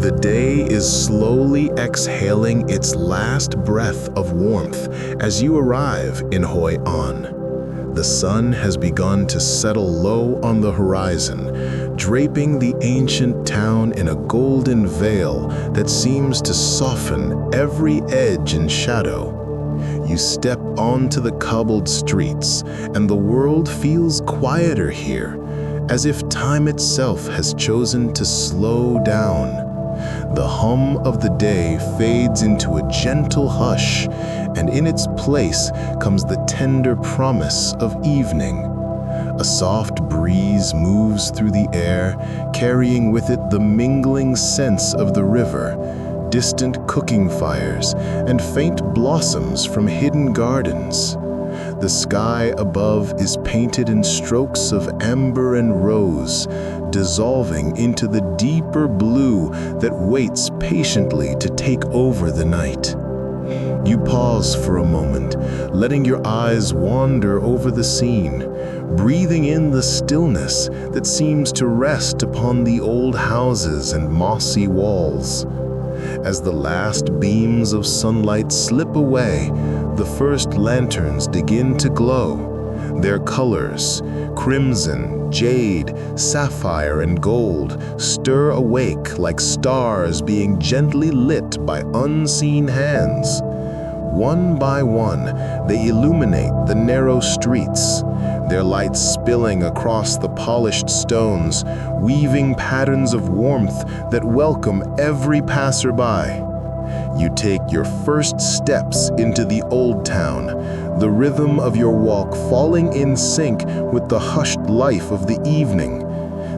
The day is slowly exhaling its last breath of warmth as you arrive in Hoi An. The sun has begun to settle low on the horizon, draping the ancient town in a golden veil that seems to soften every edge and shadow. You step onto the cobbled streets, and the world feels quieter here, as if time itself has chosen to slow down. The hum of the day fades into a gentle hush, and in its place comes the tender promise of evening. A soft breeze moves through the air, carrying with it the mingling scents of the river, distant cooking fires, and faint blossoms from hidden gardens. The sky above is painted in strokes of amber and rose, dissolving into the deeper blue that waits patiently to take over the night. You pause for a moment, letting your eyes wander over the scene, breathing in the stillness that seems to rest upon the old houses and mossy walls. As the last beams of sunlight slip away, the first lanterns begin to glow. Their colors, crimson, jade, sapphire, and gold, stir awake like stars being gently lit by unseen hands. One by one, they illuminate the narrow streets, their light spilling across the polished stones, weaving patterns of warmth that welcome every passerby. You take your first steps into the old town, the rhythm of your walk falling in sync with the hushed life of the evening.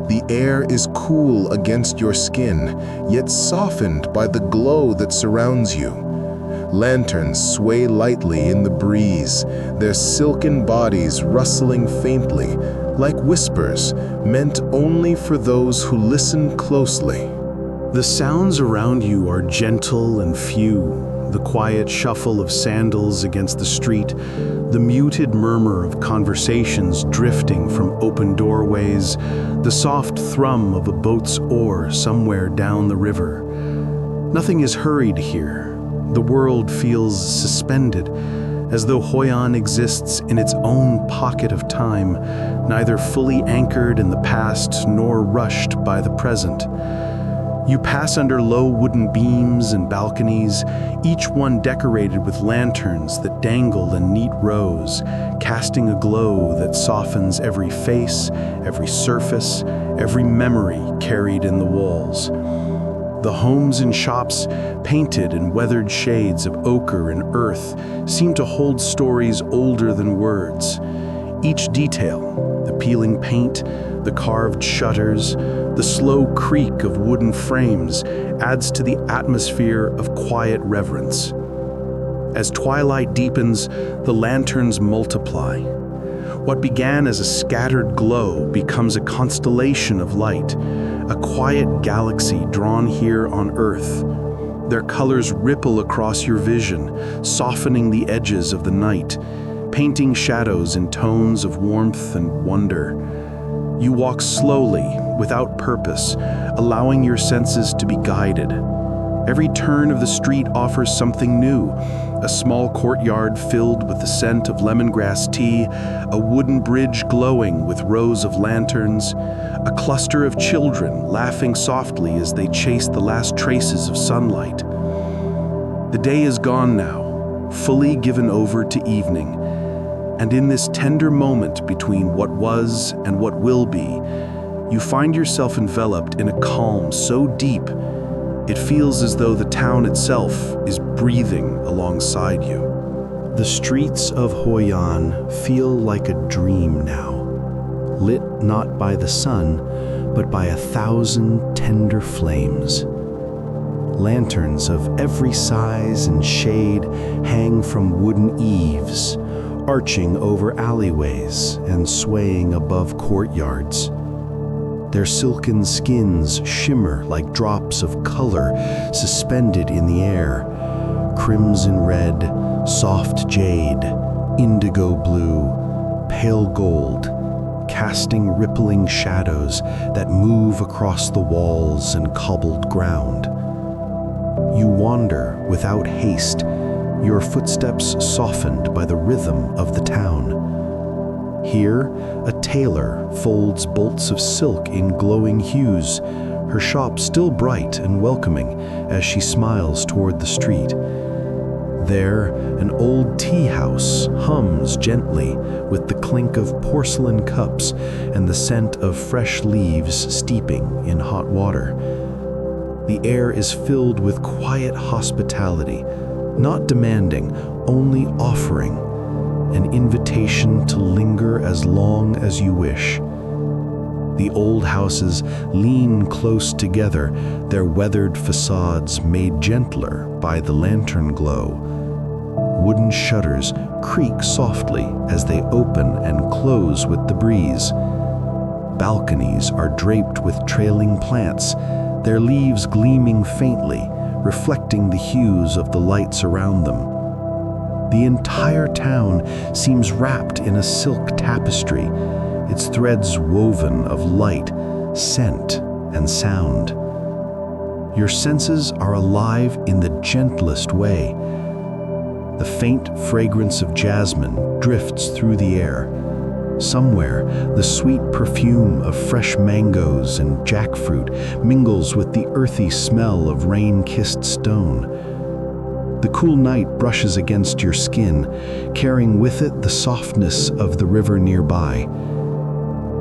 The air is cool against your skin, yet softened by the glow that surrounds you. Lanterns sway lightly in the breeze, their silken bodies rustling faintly, like whispers meant only for those who listen closely. The sounds around you are gentle and few, the quiet shuffle of sandals against the street, the muted murmur of conversations drifting from open doorways, the soft thrum of a boat's oar somewhere down the river. Nothing is hurried here. The world feels suspended, as though Hoi An exists in its own pocket of time, neither fully anchored in the past nor rushed by the present. You pass under low wooden beams and balconies, each one decorated with lanterns that dangle in neat rows, casting a glow that softens every face, every surface, every memory carried in the walls. The homes and shops, painted in weathered shades of ochre and earth, seem to hold stories older than words. Each detail, the peeling paint, the carved shutters, the slow creak of wooden frames, adds to the atmosphere of quiet reverence. As twilight deepens, the lanterns multiply. What began as a scattered glow becomes a constellation of light, a quiet galaxy drawn here on Earth. Their colors ripple across your vision, softening the edges of the night, painting shadows in tones of warmth and wonder. You walk slowly, without purpose, allowing your senses to be guided. Every turn of the street offers something new: a small courtyard filled with the scent of lemongrass tea, a wooden bridge glowing with rows of lanterns, a cluster of children laughing softly as they chase the last traces of sunlight. The day is gone now, fully given over to evening, and in this tender moment between what was and what will be, you find yourself enveloped in a calm so deep it feels as though the town itself is breathing alongside you. The streets of Hoi An feel like a dream now, lit not by the sun, but by 1,000 tender flames. Lanterns of every size and shade hang from wooden eaves, arching over alleyways and swaying above courtyards. Their silken skins shimmer like drops of color suspended in the air: crimson red, soft jade, indigo blue, pale gold, casting rippling shadows that move across the walls and cobbled ground. You wander without haste, your footsteps softened by the rhythm of the town. Here, a tailor folds bolts of silk in glowing hues, her shop still bright and welcoming as she smiles toward the street. There, an old tea house hums gently with the clink of porcelain cups and the scent of fresh leaves steeping in hot water. The air is filled with quiet hospitality, not demanding, only offering, an invitation to linger as long as you wish. The old houses lean close together, their weathered facades made gentler by the lantern glow. Wooden shutters creak softly as they open and close with the breeze. Balconies are draped with trailing plants, their leaves gleaming faintly, reflecting the hues of the lights around them. The entire town seems wrapped in a silk tapestry, its threads woven of light, scent, and sound. Your senses are alive in the gentlest way. The faint fragrance of jasmine drifts through the air. Somewhere, the sweet perfume of fresh mangoes and jackfruit mingles with the earthy smell of rain-kissed stone. The cool night brushes against your skin, carrying with it the softness of the river nearby.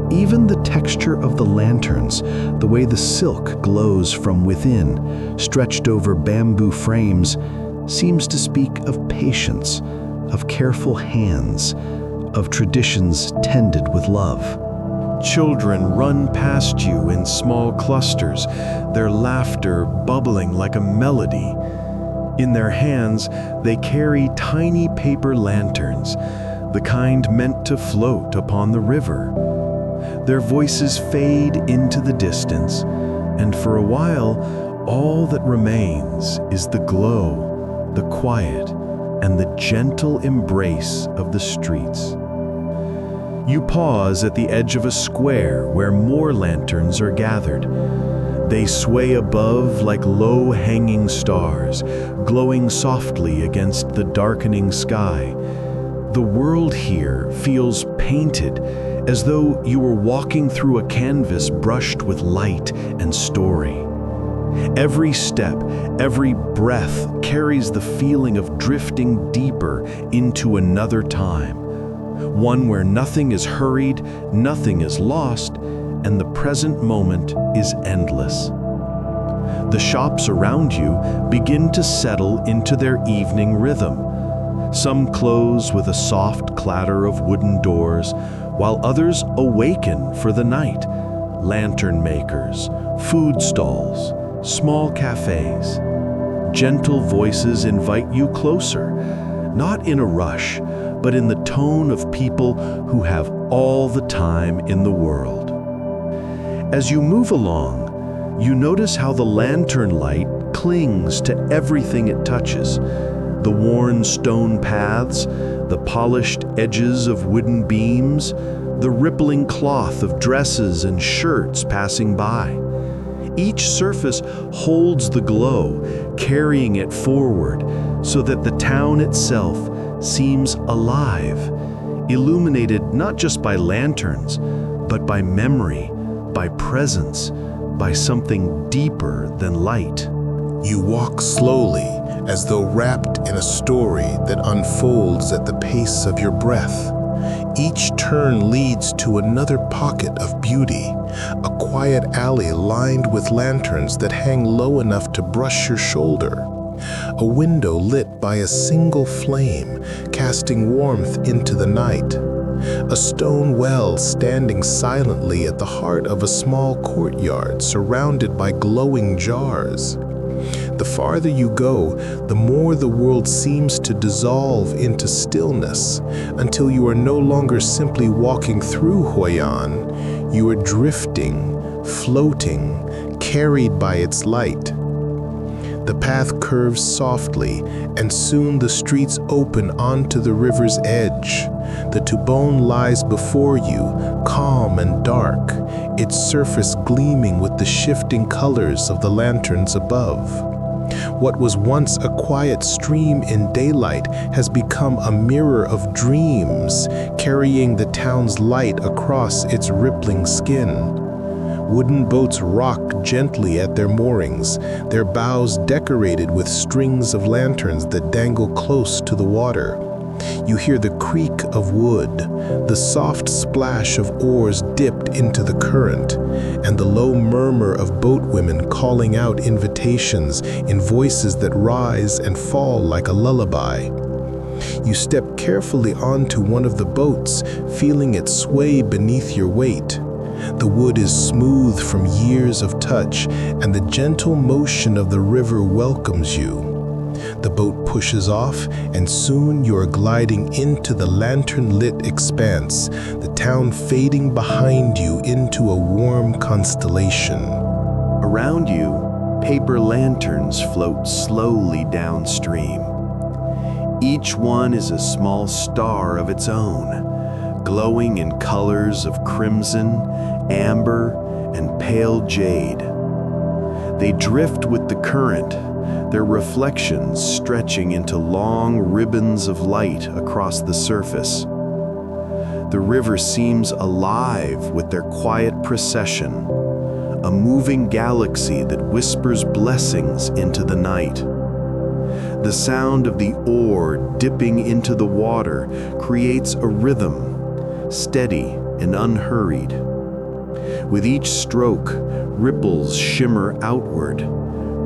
Even the texture of the lanterns, the way the silk glows from within, stretched over bamboo frames, seems to speak of patience, of careful hands, of traditions tended with love. Children run past you in small clusters, their laughter bubbling like a melody. In their hands, they carry tiny paper lanterns, the kind meant to float upon the river. Their voices fade into the distance, and for a while, all that remains is the glow, the quiet, and the gentle embrace of the streets. You pause at the edge of a square where more lanterns are gathered. They sway above like low-hanging stars, glowing softly against the darkening sky. The world here feels painted, as though you were walking through a canvas brushed with light and story. Every step, every breath carries the feeling of drifting deeper into another time, one where nothing is hurried, nothing is lost, and the present moment is endless. The shops around you begin to settle into their evening rhythm. Some close with a soft clatter of wooden doors, while others awaken for the night. Lantern makers, food stalls, small cafes. Gentle voices invite you closer, not in a rush, but in the tone of people who have all the time in the world. As you move along, you notice how the lantern light clings to everything it touches. The worn stone paths, the polished edges of wooden beams, the rippling cloth of dresses and shirts passing by. Each surface holds the glow, carrying it forward so that the town itself seems alive, illuminated not just by lanterns, but by memory, by presence, by something deeper than light. You walk slowly, as though wrapped in a story that unfolds at the pace of your breath. Each turn leads to another pocket of beauty, a quiet alley lined with lanterns that hang low enough to brush your shoulder. A window lit by a single flame, casting warmth into the night. A stone well standing silently at the heart of a small courtyard surrounded by glowing jars. The farther you go, the more the world seems to dissolve into stillness, until you are no longer simply walking through Hoi An. You are drifting, floating, carried by its light. The path curves softly, and soon the streets open onto the river's edge. The Thu Bon lies before you, calm and dark, its surface gleaming with the shifting colors of the lanterns above. What was once a quiet stream in daylight has become a mirror of dreams, carrying the town's light across its rippling skin. Wooden boats rock gently at their moorings, their bows decorated with strings of lanterns that dangle close to the water. You hear the creak of wood, the soft splash of oars dipped into the current, and the low murmur of boatwomen calling out invitations in voices that rise and fall like a lullaby. You step carefully onto one of the boats, feeling it sway beneath your weight. The wood is smooth from years of touch, and the gentle motion of the river welcomes you. The boat pushes off, and soon you are gliding into the lantern-lit expanse, the town fading behind you into a warm constellation. Around you, paper lanterns float slowly downstream. Each one is a small star of its own, glowing in colors of crimson, amber, and pale jade. They drift with the current, their reflections stretching into long ribbons of light across the surface. The river seems alive with their quiet procession, a moving galaxy that whispers blessings into the night. The sound of the oar dipping into the water creates a rhythm, steady and unhurried. With each stroke, ripples shimmer outward,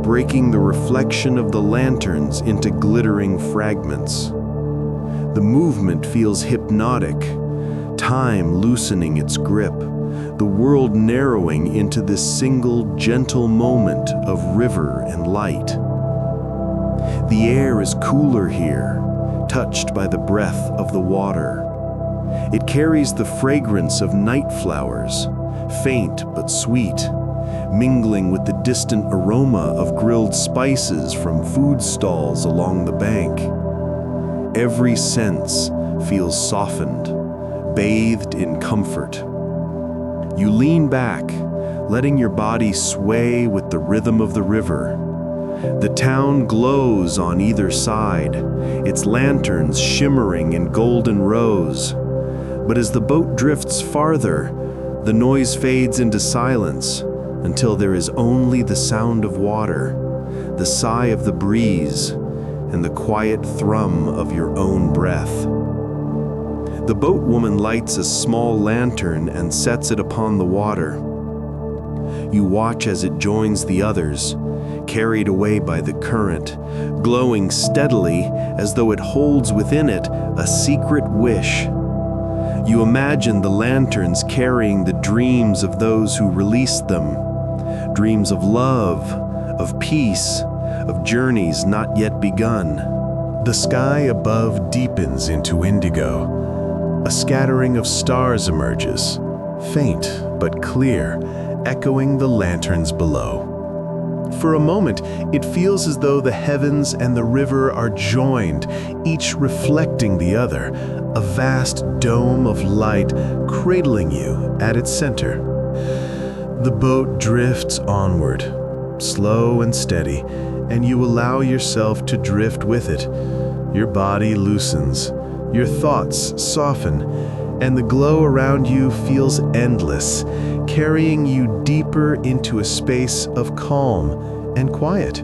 breaking the reflection of the lanterns into glittering fragments. The movement feels hypnotic, time loosening its grip, the world narrowing into this single gentle moment of river and light. The air is cooler here, touched by the breath of the water. It carries the fragrance of night flowers, faint but sweet, mingling with the distant aroma of grilled spices from food stalls along the bank. Every sense feels softened, bathed in comfort. You lean back, letting your body sway with the rhythm of the river. The town glows on either side, its lanterns shimmering in golden rows. But as the boat drifts farther, the noise fades into silence until there is only the sound of water, the sigh of the breeze, and the quiet thrum of your own breath. The boatwoman lights a small lantern and sets it upon the water. You watch as it joins the others, carried away by the current, glowing steadily as though it holds within it a secret wish. You imagine the lanterns carrying the dreams of those who released them, dreams of love, of peace, of journeys not yet begun. The sky above deepens into indigo. A scattering of stars emerges, faint but clear, echoing the lanterns below. For a moment, it feels as though the heavens and the river are joined, each reflecting the other, a vast dome of light cradling you at its center. The boat drifts onward, slow and steady, and you allow yourself to drift with it. Your body loosens, your thoughts soften, and the glow around you feels endless, carrying you deeper into a space of calm and quiet.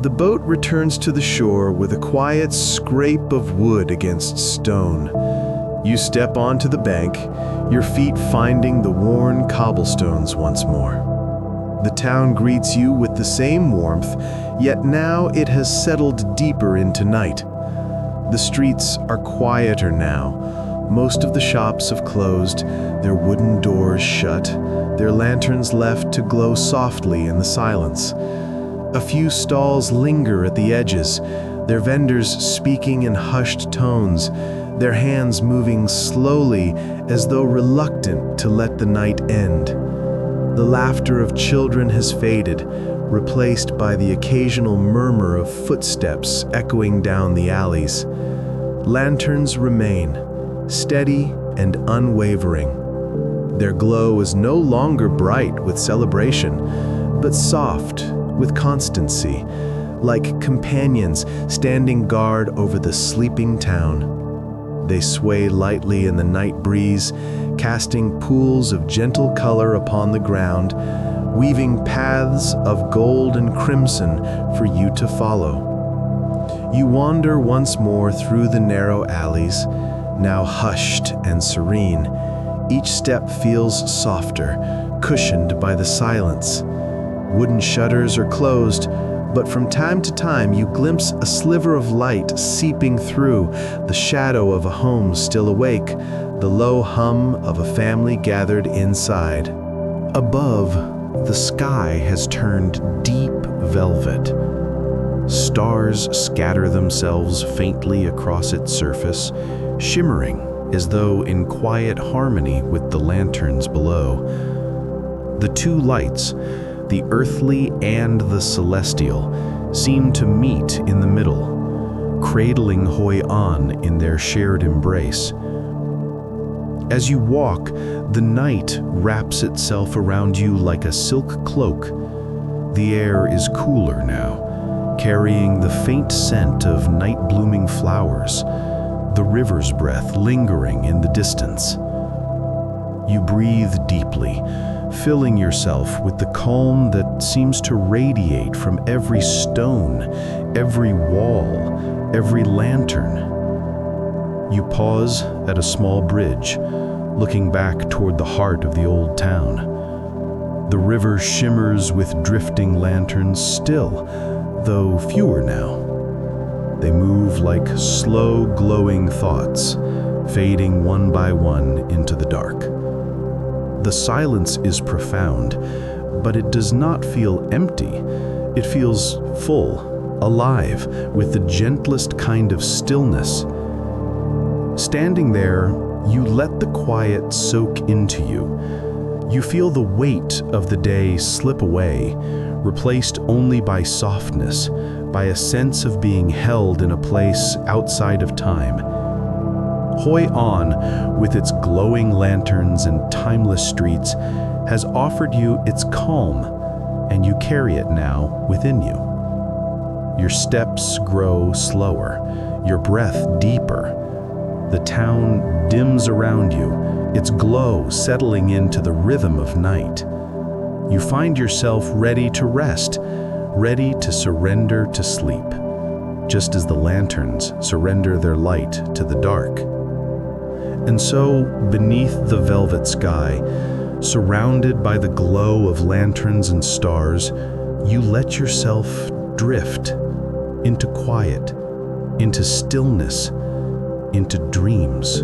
The boat returns to the shore with a quiet scrape of wood against stone. You step onto the bank, your feet finding the worn cobblestones once more. The town greets you with the same warmth, yet now it has settled deeper into night. The streets are quieter now. Most of the shops have closed, their wooden doors shut, their lanterns left to glow softly in the silence. A few stalls linger at the edges, their vendors speaking in hushed tones, their hands moving slowly as though reluctant to let the night end. The laughter of children has faded, replaced by the occasional murmur of footsteps echoing down the alleys. Lanterns remain, steady and unwavering, Their glow is no longer bright with celebration, but soft with constancy, like companions standing guard over the sleeping town. They sway lightly in the night breeze, casting pools of gentle color upon the ground, weaving paths of gold and crimson for you to follow. You wander once more through the narrow alleys, now hushed and serene. Each step feels softer, cushioned by the silence. Wooden shutters are closed, but from time to time you glimpse a sliver of light seeping through, the shadow of a home still awake, the low hum of a family gathered inside. Above, the sky has turned deep velvet. Stars scatter themselves faintly across its surface, shimmering as though in quiet harmony with the lanterns below. The two lights, the earthly and the celestial, seem to meet in the middle, cradling Hoi An in their shared embrace. As you walk, the night wraps itself around you like a silk cloak. The air is cooler now, carrying the faint scent of night-blooming flowers, the river's breath lingering in the distance. You breathe deeply, filling yourself with the calm that seems to radiate from every stone, every wall, every lantern. You pause at a small bridge, looking back toward the heart of the old town. The river shimmers with drifting lanterns still, though fewer now. They move like slow, glowing thoughts, fading one by one into the dark. The silence is profound, but it does not feel empty. It feels full, alive, with the gentlest kind of stillness. Standing there, you let the quiet soak into you. You feel the weight of the day slip away, replaced only by softness, by a sense of being held in a place outside of time. Hoi An, with its glowing lanterns and timeless streets, has offered you its calm, and you carry it now within you. Your steps grow slower, your breath deeper. The town dims around you, its glow settling into the rhythm of night. You find yourself ready to rest, ready to surrender to sleep, just as the lanterns surrender their light to the dark. And so, beneath the velvet sky, surrounded by the glow of lanterns and stars, you let yourself drift into quiet, into stillness, into dreams.